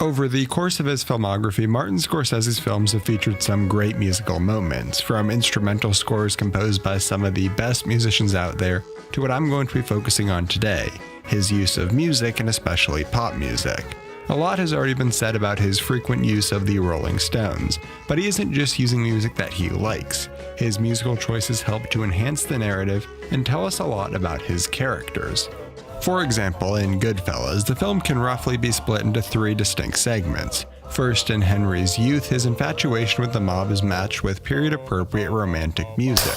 Over the course of his filmography, Martin Scorsese's films have featured some great musical moments, from instrumental scores composed by some of the best musicians out there to what I'm going to be focusing on today, his use of music and especially pop music. A lot has already been said about his frequent use of the Rolling Stones, but he isn't just using music that he likes. His musical choices help to enhance the narrative and tell us a lot about his characters. For example, in Goodfellas, the film can roughly be split into 3 distinct segments. First, in Henry's youth, his infatuation with the mob is matched with period-appropriate romantic music.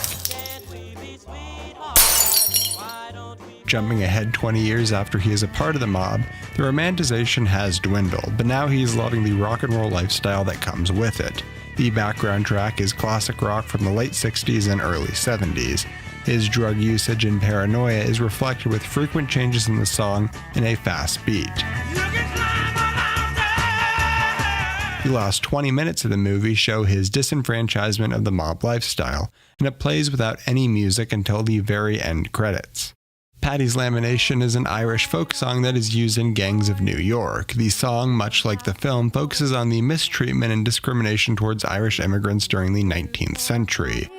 Jumping ahead 20 years after he is a part of the mob, the romanticization has dwindled, but now he is loving the rock and roll lifestyle that comes with it. The background track is classic rock from the late 60s and early 70s. His drug usage and paranoia is reflected with frequent changes in the song and a fast beat. The last 20 minutes of the movie show his disenfranchisement of the mob lifestyle, and it plays without any music until the very end credits. Paddy's Lamination is an Irish folk song that is used in Gangs of New York. The song, much like the film, focuses on the mistreatment and discrimination towards Irish immigrants during the 19th century.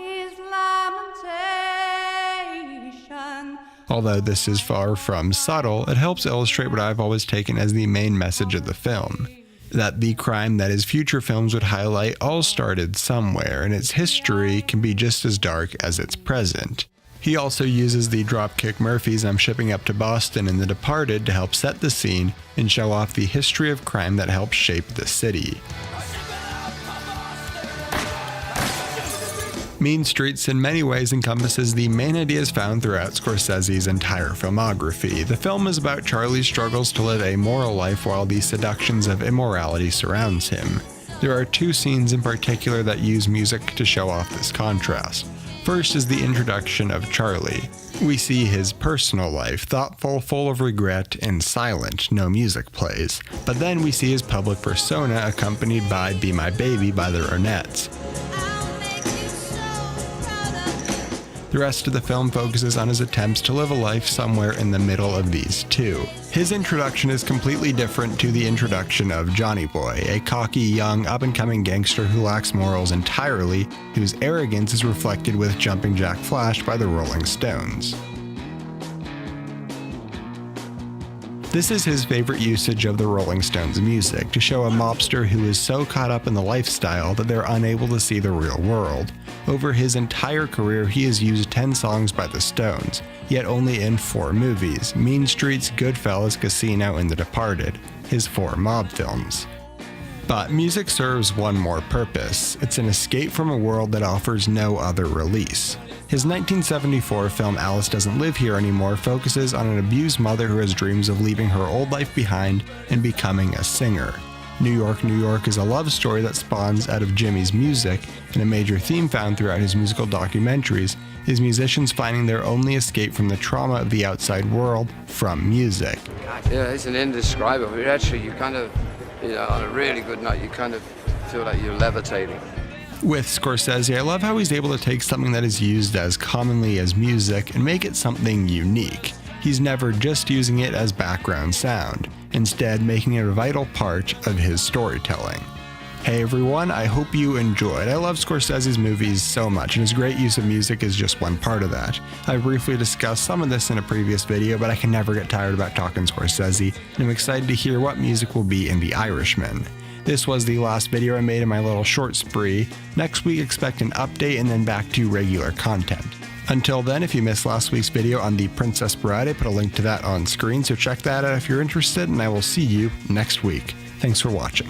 Although this is far from subtle, it helps illustrate what I've always taken as the main message of the film. That the crime that his future films would highlight all started somewhere, and its history can be just as dark as its present. He also uses the Dropkick Murphys' I'm Shipping Up to Boston in The Departed to help set the scene and show off the history of crime that helped shape the city. Mean Streets in many ways encompasses the main ideas found throughout Scorsese's entire filmography. The film is about Charlie's struggles to live a moral life while the seductions of immorality surrounds him. There are 2 scenes in particular that use music to show off this contrast. First is the introduction of Charlie. We see his personal life, thoughtful, full of regret, and silent, no music plays. But then we see his public persona accompanied by Be My Baby by the Ronettes. The rest of the film focuses on his attempts to live a life somewhere in the middle of these 2. His introduction is completely different to the introduction of Johnny Boy, a cocky, young, up-and-coming gangster who lacks morals entirely, whose arrogance is reflected with Jumping Jack Flash by the Rolling Stones. This is his favorite usage of the Rolling Stones' music, to show a mobster who is so caught up in the lifestyle that they're unable to see the real world. Over his entire career, he has used 10 songs by the Stones, yet only in 4 movies: Mean Streets, Goodfellas, Casino, and The Departed, his 4 mob films. But music serves one more purpose. It's an escape from a world that offers no other release. His 1974 film Alice Doesn't Live Here Anymore focuses on an abused mother who has dreams of leaving her old life behind and becoming a singer. New York, New York is a love story that spawns out of Jimmy's music, and a major theme found throughout his musical documentaries is musicians finding their only escape from the trauma of the outside world from music. Yeah, it's an indescribable. Actually, you kind of, on a really good night, you kind of feel like you're levitating. With Scorsese, I love how he's able to take something that is used as commonly as music and make it something unique. He's never just using it as background sound, instead making it a vital part of his storytelling. Hey everyone, I hope you enjoyed. I love Scorsese's movies so much, and his great use of music is just one part of that. I briefly discussed some of this in a previous video, but I can never get tired about talking Scorsese, and I'm excited to hear what music will be in The Irishman. This was the last video I made in my little short spree. Next week expect an update and then back to regular content. Until then, if you missed last week's video on the Princess Bride, I put a link to that on screen, so check that out if you're interested, and I will see you next week. Thanks for watching.